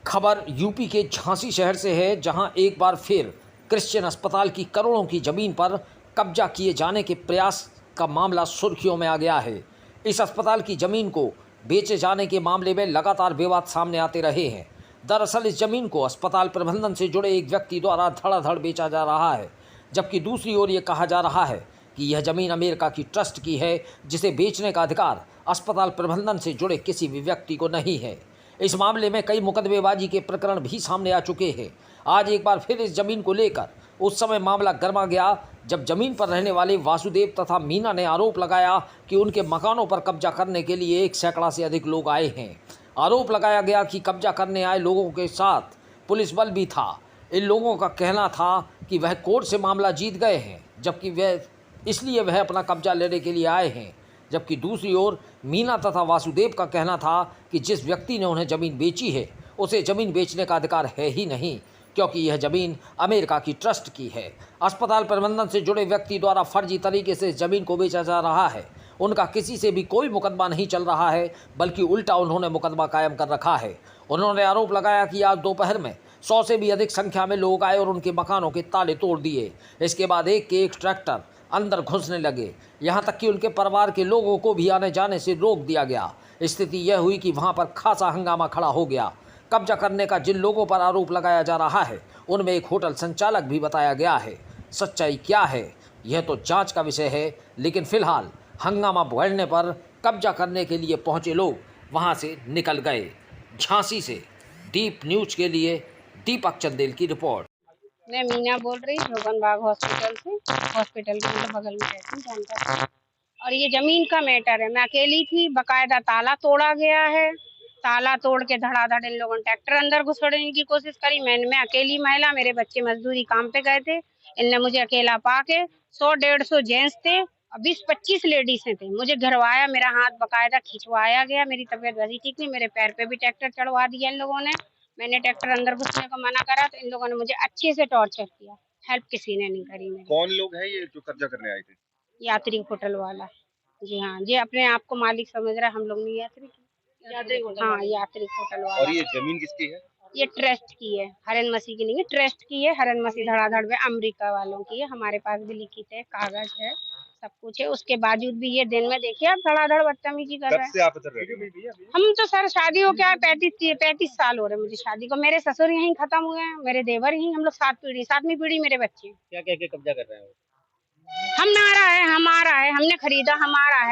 खबर यूपी के झांसी शहर से है, जहां एक बार फिर क्रिश्चियन अस्पताल की करोड़ों की जमीन पर कब्जा किए जाने के प्रयास का मामला सुर्खियों में आ गया है। इस अस्पताल की जमीन को बेचे जाने के मामले में लगातार विवाद सामने आते रहे हैं। दरअसल इस जमीन को अस्पताल प्रबंधन से जुड़े एक व्यक्ति द्वारा धड़ाधड़ बेचा जा रहा है, जबकि दूसरी ओर ये कहा जा रहा है कि यह जमीन अमेरिका की ट्रस्ट की है, जिसे बेचने का अधिकार अस्पताल प्रबंधन से जुड़े किसी भी व्यक्ति को नहीं है। इस मामले में कई मुकदमेबाजी के प्रकरण भी सामने आ चुके हैं। आज एक बार फिर इस जमीन को लेकर उस समय मामला गर्मा गया, जब जमीन पर रहने वाले वासुदेव तथा मीना ने आरोप लगाया कि उनके मकानों पर कब्जा करने के लिए 1 सैकड़ा से अधिक लोग आए हैं। आरोप लगाया गया कि कब्जा करने आए लोगों के साथ पुलिस बल भी था। इन लोगों का कहना था कि वह कोर्ट से मामला जीत गए हैं, जबकि इसलिए वह अपना कब्जा लेने के लिए आए हैं। जबकि दूसरी ओर मीना तथा वासुदेव का कहना था कि जिस व्यक्ति ने उन्हें ज़मीन बेची है, उसे ज़मीन बेचने का अधिकार है ही नहीं, क्योंकि यह ज़मीन अमेरिका की ट्रस्ट की है। अस्पताल प्रबंधन से जुड़े व्यक्ति द्वारा फर्जी तरीके से ज़मीन को बेचा जा रहा है। उनका किसी से भी कोई मुकदमा नहीं चल रहा है, बल्कि उल्टा उन्होंने मुकदमा कायम कर रखा है। उन्होंने आरोप लगाया कि आज दोपहर में 100 से भी अधिक संख्या में लोग आए और उनके मकानों के ताले तोड़ दिए। इसके बाद एक के एक ट्रैक्टर अंदर घुसने लगे, यहाँ तक कि उनके परिवार के लोगों को भी आने जाने से रोक दिया गया। स्थिति यह हुई कि वहाँ पर खासा हंगामा खड़ा हो गया। कब्जा करने का जिन लोगों पर आरोप लगाया जा रहा है, उनमें एक होटल संचालक भी बताया गया है। सच्चाई क्या है, यह तो जांच का विषय है, लेकिन फिलहाल हंगामा बढ़ने पर कब्जा करने के लिए पहुंचे लोग वहां से निकल गए। झांसी से डीप न्यूज के लिए दीपक चंदेल की रिपोर्ट। मैं मीना बोल रही हूँ बाग हॉस्पिटल से। हॉस्पिटल के मतलब बगल में रहती हूँ, जानता हूँ। और ये जमीन का मैटर है। मैं अकेली थी, बकायदा ताला तोड़ा गया है। ताला तोड़ के धड़ाधड़ इन लोगों ने ट्रैक्टर अंदर घुसड़ने की कोशिश करी। मैं अकेली महिला, मेरे बच्चे मजदूरी काम पे गए थे। इनने मुझे अकेला पाके 100-150 जेंट्स थे और 20-25 लेडीज थे, मुझे घरवाया। मेरा हाथ बकायदा खिंचवाया गया। मेरी तबीयत वैसी ठीक नहीं, मेरे पैर पे भी ट्रैक्टर चढ़वा दिया इन लोगों ने। मैंने ट्रैक्टर अंदर घुसने को मना करा तो इन लोगों ने मुझे अच्छे से टॉर्चर किया। हेल्प किसी ने नहीं करी मेरी। कौन लोग हैं ये जो कब्जा करने आए थे? यात्री होटल वाला। जी हाँ, ये अपने आप को मालिक समझ रहा है। हम लोग नहीं यात्री। हाँ, यात्री होटल वाला। और ये जमीन किसकी है? ये ट्रस्ट की है, हरन मसीह की नहीं है, ट्रस्ट की है। हरन मसीह धड़ाधड़ में अमेरिका वालों की है। हमारे पास भी लिखित है, कागज है, सब कुछ है। उसके बावजूद भी ये दिन में देखिए आप धड़ाधड़ बदतमीजी कर रहे हैं। कब से आप इधर रह रहे हैं? हम तो सर शादी हो क्या 35 साल हो रहे हैं मुझे शादी को। मेरे ससुर यहीं खत्म हुए हैं, मेरे देवर यहीं, हम लोग 7वीं पीढ़ी मेरे बच्चे। क्या कह के कब्जा कर रहे हैं? हमारा है, हमारा है, हमने खरीदा, हमारा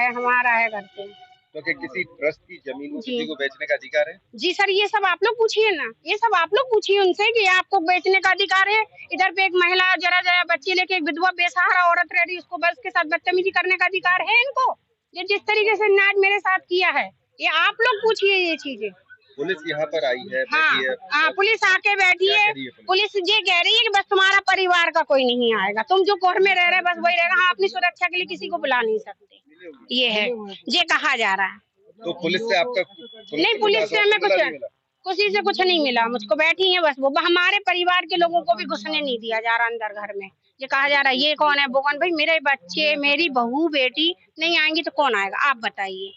है करते हैं। तो क्या किसी ट्रस्ट की जमीन को जी किसी को बेचने का अधिकार है? जी सर, ये सब आप लोग पूछिए ना, ये सब आप लोग पूछिए उनसे कि आपको बेचने का अधिकार है। इधर पे एक महिला जरा जरा बच्ची लेके एक विधवा बेसहारा औरत रह रही, उसको बस के साथ बदतमीजी करने का अधिकार है इनको। ये जिस तरीके से न्याय मेरे साथ किया है, ये आप लोग पूछिए ये चीजें। पुलिस यहाँ पर आई है, हाँ, बैठी है। हाँ, पुलिस आके बैठी है। पुलिस ये कह रही है कि बस तुम्हारा परिवार का कोई नहीं आएगा, तुम जो कोर्ट में रह रहे बस वही रहेगा। हाँ, अपनी सुरक्षा के लिए किसी को बुला नहीं सकते, ये है, ये कहा जा रहा है। तो पुलिस से आपका नहीं, पुलिस से हमें किसी से कुछ नहीं मिला। मुझको बैठी है बस, वो हमारे परिवार के लोगों को भी घुसने नहीं दिया जा रहा अंदर घर में। ये कहा जा रहा है ये कौन है वो कौन। भाई मेरे बच्चे, मेरी बहू बेटी नहीं आएंगी तो कौन आएगा, आप बताइए।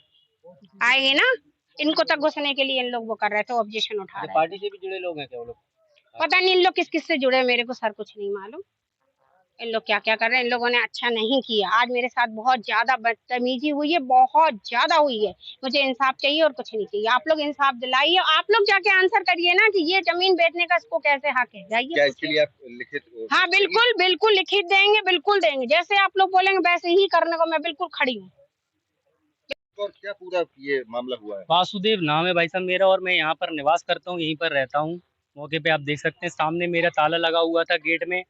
आएंगे ना, इनको तक घुसने के लिए इन लोग वो कर रहे थे, ऑब्जेक्शन उठा रहे थे। पार्टी से भी जुड़े लोग हैं क्या वो लोग? पता नहीं इन लोग किस किस से जुड़े, मेरे को सर कुछ नहीं मालूम। इन लोग क्या क्या कर रहे हैं, इन लोगों ने अच्छा नहीं किया। आज मेरे साथ बहुत ज्यादा बदतमीजी हुई है, बहुत ज्यादा हुई है। मुझे इंसाफ चाहिए और कुछ नहीं चाहिए। आप लोग इंसाफ दिलाइए, आप लोग जाके आंसर करिए ना कि ये जमीन बेचने का इसको कैसे हक है। जाइए क्या इसके लिए आप लिखित? हाँ बिल्कुल बिल्कुल लिखित देंगे, बिल्कुल देंगे। जैसे आप लोग बोलेंगे वैसे ही करने को मैं बिल्कुल खड़ी हूँ। और क्या पूरा ये मामला हुआ है? वासुदेव नाम है भाई साहब मेरा, और मैं यहाँ पर निवास करता हूँ, यहीं पर रहता हूँ। मौके पे आप देख सकते हैं सामने मेरा ताला लगा हुआ था गेट में।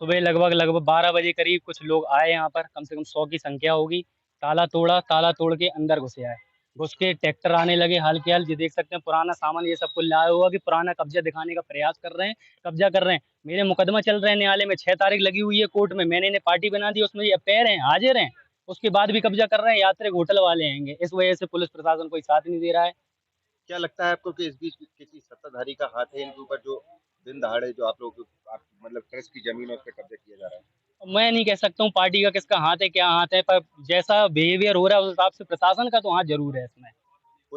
सुबह लगभग 12 बजे करीब कुछ लोग आए यहाँ पर, कम से कम 100 की संख्या होगी। ताला तोड़ा, ताला तोड़ के अंदर घुसे आए। घुस के ट्रैक्टर आने लगे हाल के हाल। ये देख सकते हैं पुराना सामान ये सब कुछ लाया हुआ कि पुराना कब्जा दिखाने का प्रयास कर रहे हैं, कब्जा कर रहे हैं। मेरे मुकदमा चल रहे हैं न्यायालय में, 6 तारीख लगी हुई है कोर्ट में। मैंने इन्हें पार्टी बना दी, उसमें ये पैर हैं, हाजिर हैं, उसके बाद भी कब्जा कर रहे हैं। यात्री होटल वाले आएंगे, इस वजह से पुलिस प्रशासन कोई साथ नहीं दे रहा है। क्या लगता है आपको कि इस बीच किसी सत्ताधारी का हाथ है इनके ऊपर, जो दिन दहाड़े जो आप लोग मतलब ट्रस्ट की जमीन उस पर कब्जा किया जा रहा है? मैं नहीं कह सकता हूँ पार्टी का किसका हाथ है, क्या हाथ है, पर जैसा बिहेवियर हो रहा है उस हिसाब से प्रशासन का तो हाथ जरूर है इसमें।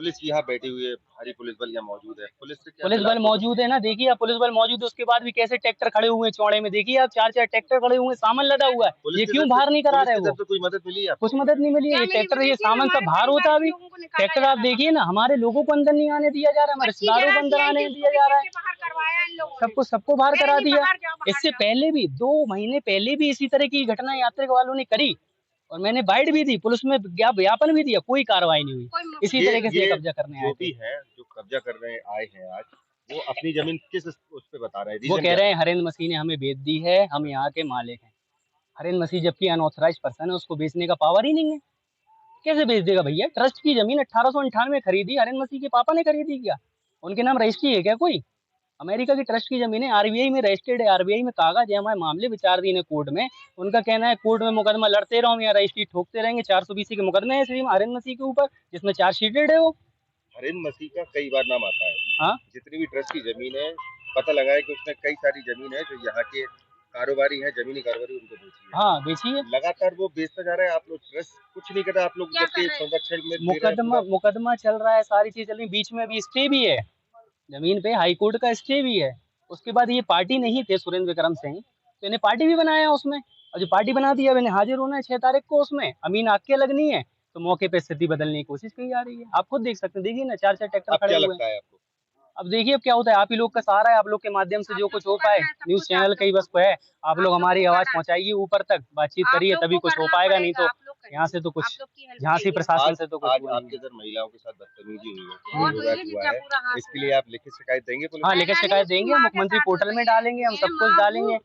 पुलिस यहाँ बैठी हुई है, भारी पुलिस बल यहाँ मौजूद है, पुलिस से क्या पुलिस बल मिला? मौजूद है ना, देखिए आप, पुलिस बल मौजूद है, उसके बाद भी कैसे ट्रैक्टर खड़े हुए हैं चौड़े में, देखिए आप, 4-4 ट्रैक्टर खड़े हुए हैं, सामान लदा हुआ है, पुलिस ये की क्यों तरफ से- बाहर नहीं करा पुलिस रहे की वो? तरफ से कोई मदद मिली है आपको? कुछ मदद नहीं मिली है, ये ट्रैक्टर, ये सामान सब बाहर होता है अभी। ट्रैक्टर आप देखिए ना, हमारे लोगों को अंदर नहीं आने दिया जा रहा है, हमारे रिश्तेदारों को अंदर आने नहीं दिया जा रहा है, सबको बाहर करा दिया। इससे पहले भी 2 महीने पहले भी इसी तरह की घटना यात्री वालों ने करी, और मैंने बाइट भी दी, पुलिस में ज्ञापन भी दिया, कोई कार्रवाई नहीं हुई। इसी तरीके से कब्जा करने आए जो थे। भी है, जो कब्जा करने आए हैं आज, वो अपनी जमीन किस उस पे बता रहे हैं? वो रीजन कह क्या रहे है? हैं हरेंद्र मसीह ने हमें बेच दी है, हम यहाँ के मालिक हैं। हरेंद्र मसीह जबकि अनऑथराइज पर्सन है, उसको बेचने का पावर ही नहीं है, कैसे बेच देगा भैया? ट्रस्ट की जमीन 1898 में खरीदी, हरेंद्र मसीह के पापा ने खरीदी क्या? उनके नाम रजिस्ट्री है क्या कोई? अमेरिका की ट्रस्ट की जमीन है, आरबीआई में रजिस्टर्ड है, आरबीआई में कागज है, हमारे मामले विचार दिन है कोर्ट में। उनका कहना है कोर्ट में मुकदमा लड़ते रहो या रजिस्ट्री ठोकते रहेंगे। 420 के मुकदमे हैं श्री हरेंद्र मसीह के ऊपर, जिसमें चार्जशीटेड है वो। हरेंद्र मसीह का कई बार नाम आता है। हाँ, जितनी भी ट्रस्ट की जमीन है, पता लगा है कि उसने कई सारी जमीन है जो यहाँ के कारोबारी है, जमीनी कारोबारी, उनको बेची है। हाँ बेची है। लगातार वो बेचता जा रहा है, आप लोग ट्रस्ट कुछ नहीं कर रहे, आप लोग जबकि संरक्षण में दे रहे हैं मुकदमा चल रहा है, सारी चीज चल रही, बीच में अभी स्टे भी है, जमीन पे हाई कोर्ट का स्टे भी है। उसके बाद ये पार्टी नहीं थे सुरेंद्र विक्रम सिंह, तो इन्हें पार्टी भी बनाया उसमें, और जो पार्टी बना दी है, अब इन्हें हाजिर होना है 6 तारीख को उसमें, अमीन आग के लगनी है, तो मौके पे स्थिति बदलने की कोशिश की जा रही है। आप खुद देख सकते हैं, देखिए ना, 4-4 ट्रैक्टर अब खड़े क्या हुए हैं। लगता है आपको? अब देखिए अब क्या होता है, आप ही लोग का सहारा है, आप लोग के माध्यम से जो कुछ हो पाए, न्यूज चैनल कई बस है, आप लोग हमारी आवाज पहुंचाइए ऊपर तक, बातचीत करिए, तभी कुछ हो पाएगा, नहीं तो यहाँ से तो कुछ झांसी प्रशासन से तो कुछ आज हुआ नहीं आपके है। इधर महिलाओं के साथ बदतमीजी हुई है, हाँ, तो विवाद ये भी हुआ क्या है, पूरा हाथ इसके लिए आप लिखित शिकायत देंगे पुलिस हाँ, को? लिखित शिकायत देंगे, मुख्यमंत्री पोर्टल में डालेंगे, हम सब कुछ डालेंगे,